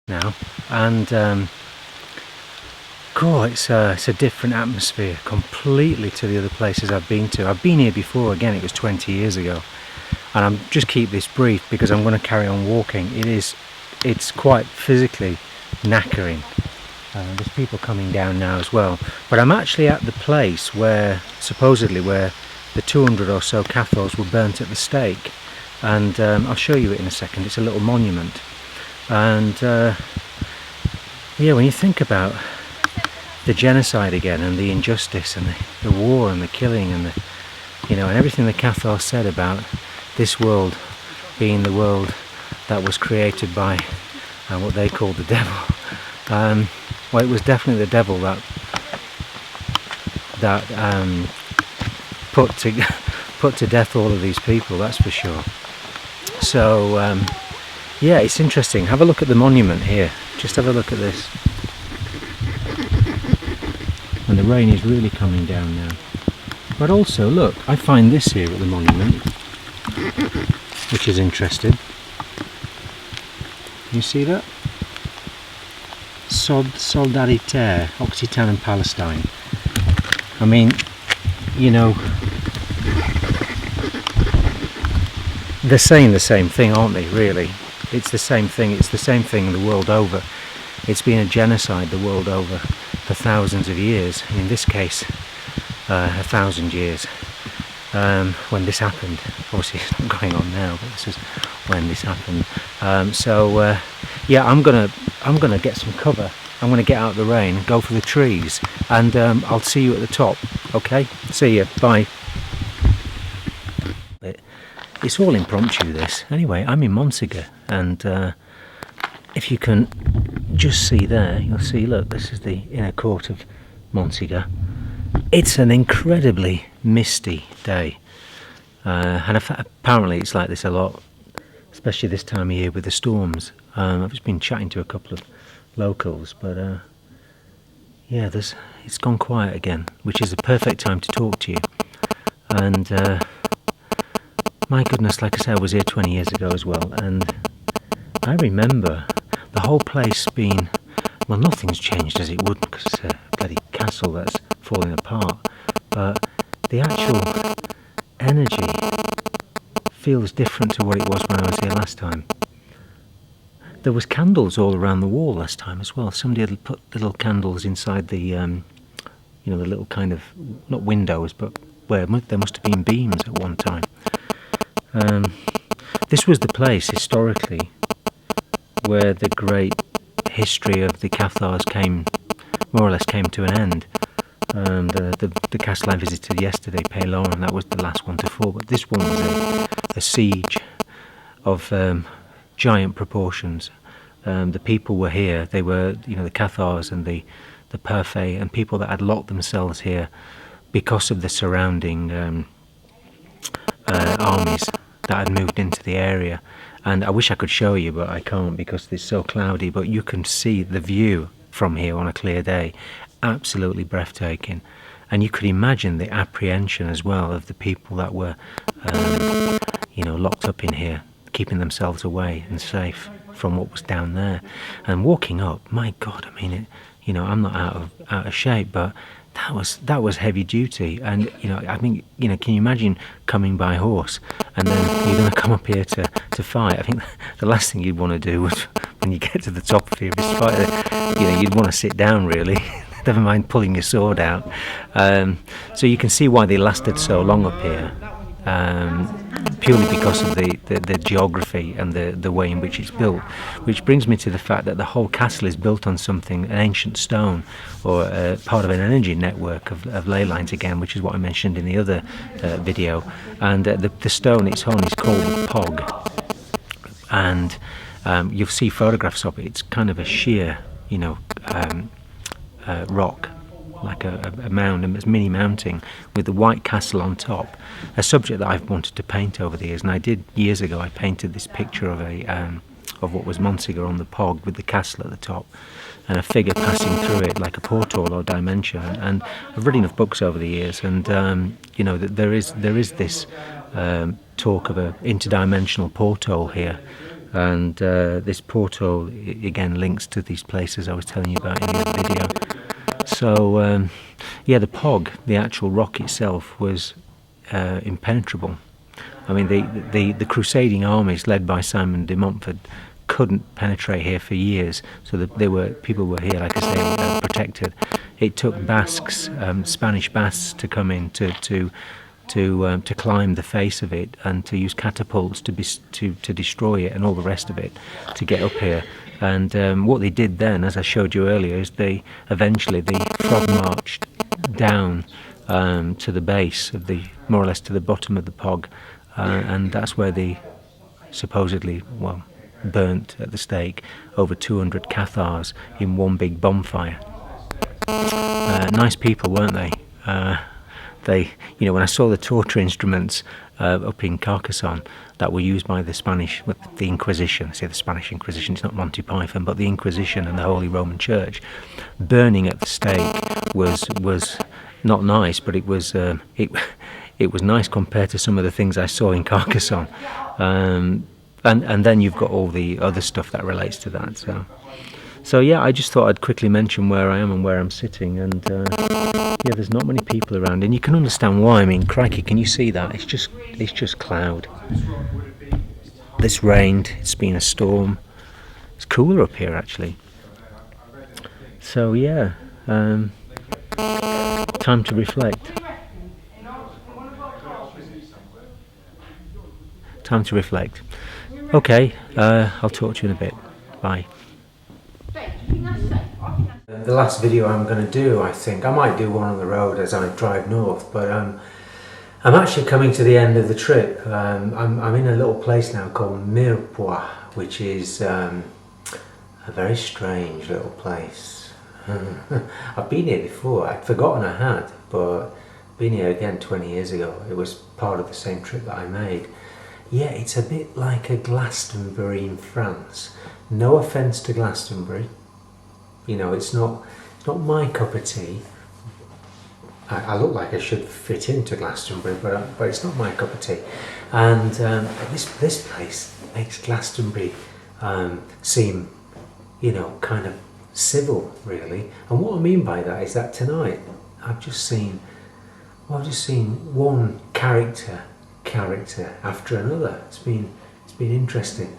now, and it's a different atmosphere completely to the other places I've been to. I've been here before, again it was 20 years ago, and I'm just keep this brief because I'm going to carry on walking. It's quite physically knackering. There's people coming down now as well, but I'm actually at the place where supposedly where the 200 or so Cathars were burnt at the stake, and I'll show you it in a second. It's a little monument, and yeah, when you think about the genocide again and the injustice and the war and the killing and the, and everything the Cathars said about this world being the world that was created by what they called the devil. Well, it was definitely the devil that put to death all of these people, that's for sure. So yeah, it's interesting. Have a look at the monument here. Just have a look at this. And the rain is really coming down now. But also, look, I find this here at the monument, which is interesting. You see that? Solidarité, Occitan and Palestine. I mean, they're saying the same thing, aren't they, really? It's the same thing. It's the same thing the world over. It's been a genocide the world over for thousands of years. In this case, 1,000 years. When this happened, obviously it's not going on now, but this is when this happened. Yeah, I'm gonna get some cover. I'm gonna get out of the rain, go for the trees, and I'll see you at the top. Okay, see you. Bye. It's all impromptu, this. Anyway, I'm in Montségur, and if you can just see there, you'll see, look, this is the inner court of Montségur. It's an incredibly misty day, and apparently it's like this a lot, especially this time of year with the storms. I've just been chatting to a couple of locals, but yeah, it's gone quiet again, which is the perfect time to talk to you. And my goodness, like I said, I was here 20 years ago as well, and I remember the whole place being, well, nothing's changed as it would because it's a bloody castle that's falling apart, but the actual energy feels different to what it was when I was here last time. There was candles all around the wall last time as well. Somebody had put little candles inside the, the little kind of, not windows, but where there must have been beams at one time. This was the place, historically, where the great history of the Cathars more or less came to an end. The castle I visited yesterday, Paylor, and that was the last one to fall, but this one was a siege of giant proportions. The people were here. They were, the Cathars and the Perfect, and people that had locked themselves here because of the surrounding armies that had moved into the area. And I wish I could show you, but I can't because it's so cloudy. But you can see the view from here on a clear day, absolutely breathtaking. And you could imagine the apprehension as well of the people that were, locked up in here, keeping themselves away and safe from what was down there. And walking up, my God, I mean, I'm not out of shape, but that was heavy duty. And I think, can you imagine coming by horse and then you're going to come up here to fight? I think the last thing you'd want to do was, when you get to the top of here, is fight. You'd want to sit down, really. Never mind pulling your sword out. So you can see why they lasted so long up here, purely because of the geography and the way in which it's built. Which brings me to the fact that the whole castle is built on an ancient stone, or part of an energy network of ley lines again, which is what I mentioned in the other video. And the stone it's on is called the Pog, and you'll see photographs of it. It's kind of a sheer, rock, like a mound, a mini mountain with the white castle on top. A subject that I've wanted to paint over the years, and I did years ago. I painted this picture of what was Montségur on the Pog with the castle at the top, and a figure passing through it like a portal or dimension. And I've read enough books over the years, and there is this talk of an interdimensional portal here. and this portal again links to these places I was telling you about in the other video. So yeah, the Pog, the actual rock itself, was impenetrable. I mean, the crusading armies led by Simon de Montfort couldn't penetrate here for years, so that people were here, like I say, protected. It took Basques, Spanish Basques, to come in to climb the face of it and to use catapults to destroy it and all the rest of it to get up here. And what they did then, as I showed you earlier, is they frog marched down to the base of more or less to the bottom of the Pog, and that's where they supposedly, burnt at the stake over 200 Cathars in one big bonfire. Nice people, weren't they? When I saw the torture instruments up in Carcassonne that were used by the Spanish, the Inquisition, I say the Spanish Inquisition, it's not Monty Python, but the Inquisition and the Holy Roman Church, burning at the stake was not nice, but it was nice compared to some of the things I saw in Carcassonne. And then you've got all the other stuff that relates to that. So yeah, I just thought I'd quickly mention where I am and where I'm sitting, and yeah, there's not many people around, and you can understand why. I mean, crikey, can you see that? It's just cloud. It's rained. It's been a storm. It's cooler up here actually. So yeah, time to reflect. Time to reflect. Okay, I'll talk to you in a bit. Bye. The last video I'm going to do, I think, I might do one on the road as I drive north, but I'm actually coming to the end of the trip. I'm in a little place now called Mirepoix, which is a very strange little place. I've been here before. I'd forgotten I had, but been here again 20 years ago. It was part of the same trip that I made. Yeah, it's a bit like a Glastonbury in France. No offence to Glastonbury. You know, it's not my cup of tea. I look like I should fit into Glastonbury, but it's not my cup of tea. And this place makes Glastonbury seem, kind of civil, really. And what I mean by that is that tonight I've just seen one character after another. It's been interesting.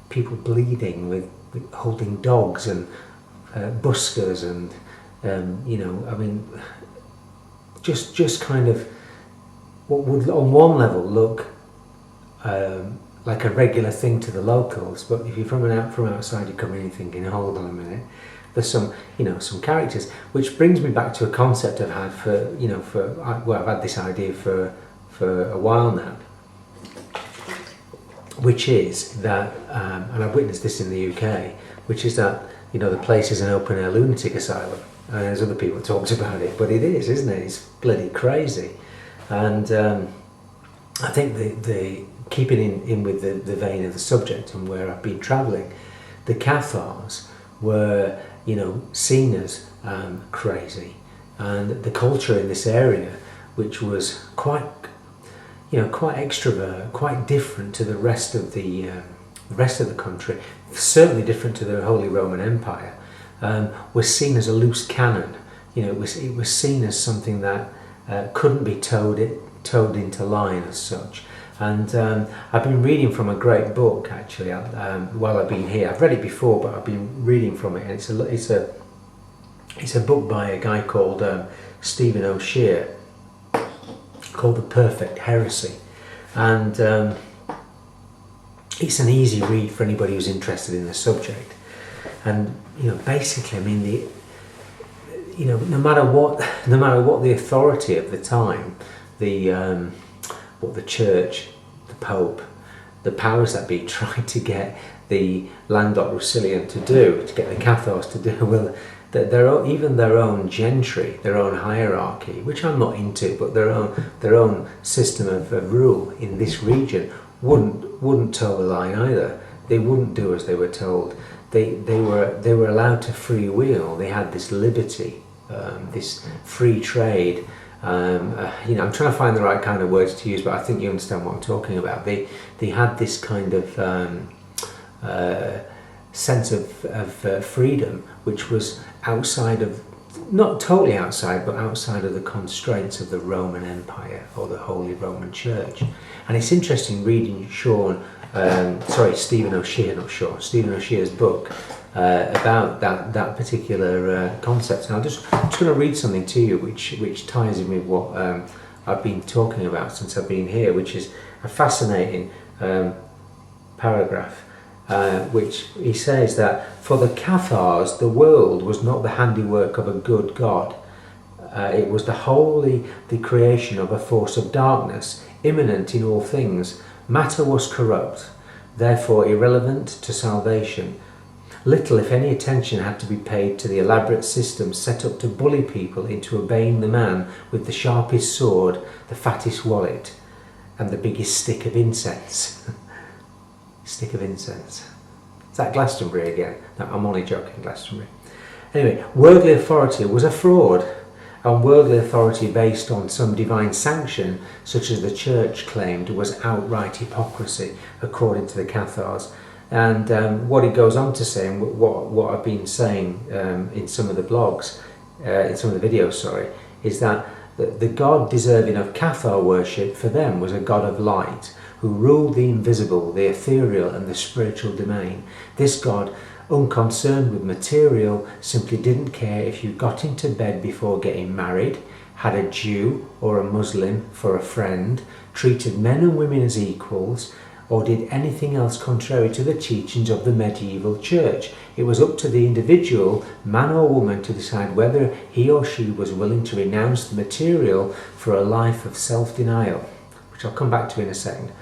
People bleeding with holding dogs and buskers and just kind of what would on one level look like a regular thing to the locals, but if you're from outside, you come in and thinking, hold on a minute, there's some characters, which brings me back to a concept I've had I've had this idea for a while now, which is that, and I've witnessed this in the UK, which is that the place is an open air lunatic asylum, and there's other people talked about it, but it is, isn't it? It's bloody crazy. And I think the keeping in with the vein of the subject and where I've been travelling, the Cathars were seen as crazy, and the culture in this area, which was quite extrovert, quite different to the rest of the country, certainly different to the Holy Roman Empire, was seen as a loose cannon. It was seen as something that couldn't be towed into line as such. And I've been reading from a great book actually while I've been here. I've read it before, but I've been reading from it, and it's a book by a guy called Stephen O'Shea, called The Perfect Heresy, and it's an easy read for anybody who's interested in the subject. And basically, I mean, no matter what the authority of the time, what the Church, the Pope, the powers that be tried to get the Languedoc Roussillon to get the Cathars to do, well, even their own gentry, their own hierarchy, which I'm not into, but their own system of rule in this region wouldn't toe the line either. They wouldn't do as they were told. They were allowed to free wheel. They had this liberty, this free trade, You know, I'm trying to find the right kind of words to use, but I think you understand what I'm talking about. They had this kind of sense of freedom, which was outside of, not totally outside, but outside of the constraints of the Roman Empire or the Holy Roman Church. And it's interesting reading Stephen O'Shea's book about that particular concept. And I'm just going to read something to you which ties in with what I've been talking about since I've been here, which is a fascinating paragraph, which he says that for the Cathars, the world was not the handiwork of a good God. It was the creation of a force of darkness, immanent in all things. Matter was corrupt, therefore irrelevant to salvation. Little, if any, attention had to be paid to the elaborate system set up to bully people into obeying the man with the sharpest sword, the fattest wallet, and the biggest stick of incense. Stick of incense. Is that Glastonbury again? No, I'm only joking, Glastonbury. Anyway, worldly authority was a fraud, and worldly authority based on some divine sanction, such as the Church claimed, was outright hypocrisy, according to the Cathars. And what he goes on to say, and what I've been saying in some of the blogs, in some of the videos, sorry, is that the God deserving of Cathar worship for them was a God of light, who ruled the invisible, the ethereal and the spiritual domain. This God, unconcerned with material, simply didn't care if you got into bed before getting married, had a Jew or a Muslim for a friend, treated men and women as equals, or did anything else contrary to the teachings of the medieval church. It was up to the individual, man or woman, to decide whether he or she was willing to renounce the material for a life of self-denial, which I'll come back to in a second.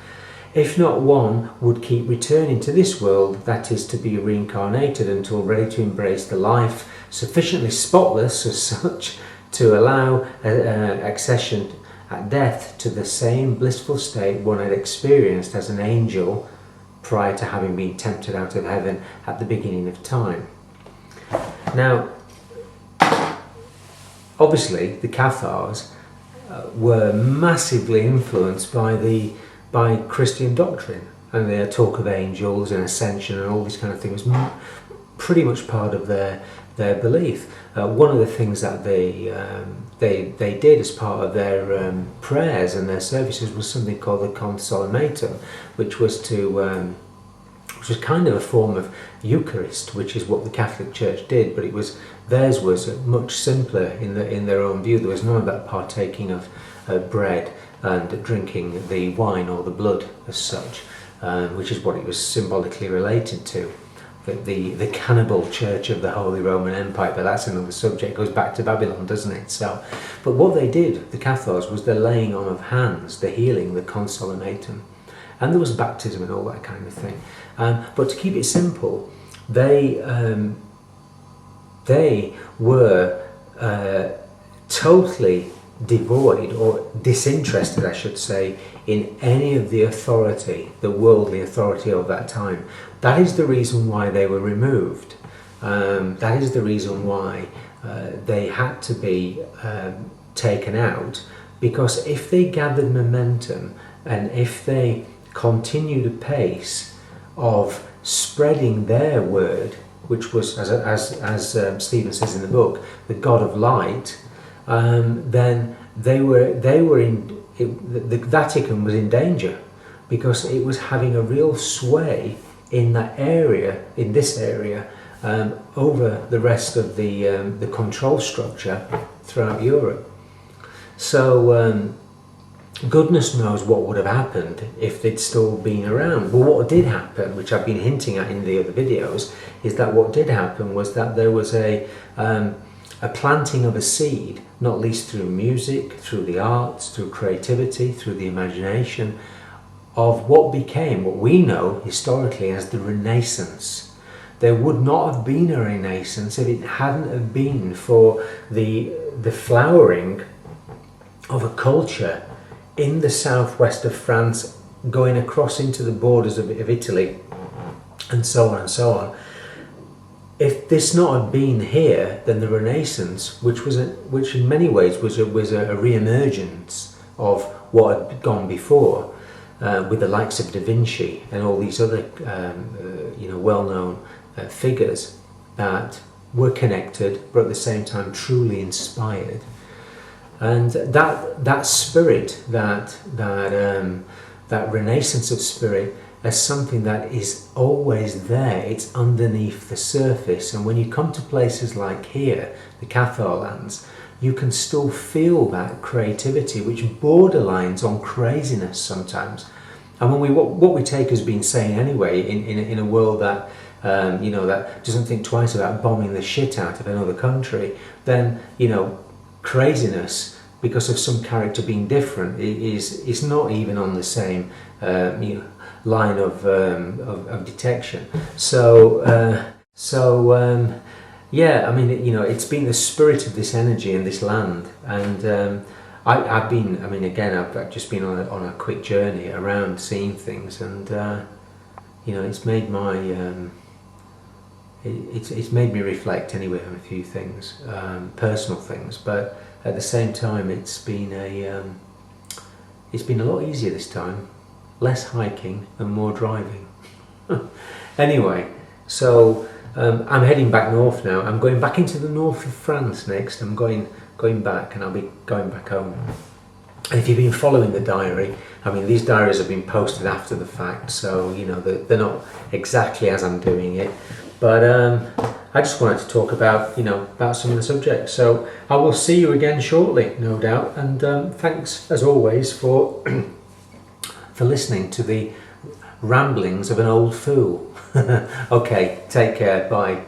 If not, one would keep returning to this world, that is, to be reincarnated until ready to embrace the life sufficiently spotless as such to allow accession at death to the same blissful state one had experienced as an angel prior to having been tempted out of heaven at the beginning of time. Now, obviously, the Cathars were massively influenced by Christian doctrine, and their talk of angels and ascension and all these kind of things was pretty much part of their belief. One of the things that they did as part of their prayers and their services was something called the Consolidator, which was kind of a form of Eucharist, which is what the Catholic Church did, but theirs was much simpler in their own view. There was none of that partaking of bread and drinking the wine or the blood as such, which is what it was symbolically related to. The cannibal church of the Holy Roman Empire, but that's another subject. It goes back to Babylon, doesn't it? So, but what they did, the Cathars, was the laying on of hands, the healing, the consolidatum, and there was baptism and all that kind of thing. But to keep it simple, they were totally devoid, or disinterested, I should say, in any of the authority, the worldly authority of that time. That is the reason why they were removed. That is the reason why they had to be taken out, because if they gathered momentum and if they continued a pace of spreading their word, which was, as Stephen says in the book, the God of light, then they were in. The Vatican was in danger, because it was having a real sway in that area, in this area, over the rest of the control structure throughout Europe. So goodness knows what would have happened if they'd still been around. But what did happen, which I've been hinting at in the other videos, is that what did happen was that there was a planting of a seed, not least through music, through the arts, through creativity, through the imagination, of what became what we know historically as the Renaissance. There would not have been a Renaissance if it hadn't have been for the flowering of a culture in the southwest of France, going across into the borders of Italy, and so on and so on. if this not had been here, then the Renaissance, which in many ways was a re-emergence of what had gone before, with the likes of Da Vinci and all these other well-known figures that were connected, but at the same time truly inspired. And that spirit, that renaissance of spirit, as something that is always there. It's underneath the surface, and when you come to places like here, the Cathar lands, you can still feel that creativity, which borderlines on craziness sometimes. And when what we take as being sane anyway, in a world that that doesn't think twice about bombing the shit out of another country, then craziness because of some character being different is not even on the same line of detection. Yeah, I mean, it's been the spirit of this energy in this land, and I've just been on a quick journey around seeing things, and it's made my it's made me reflect anyway on a few things, personal things, but at the same time it's been a lot easier this time, less hiking and more driving. Anyway, so I'm heading back north now. I'm going back into the north of France next. I'm going back, and I'll be going back home. And if you've been following the diary, I mean, these diaries have been posted after the fact, so they're not exactly as I'm doing it. But I just wanted to talk about about some of the subjects. So I will see you again shortly, no doubt. And thanks as always for for listening to the ramblings of an old fool. Okay, take care. Bye.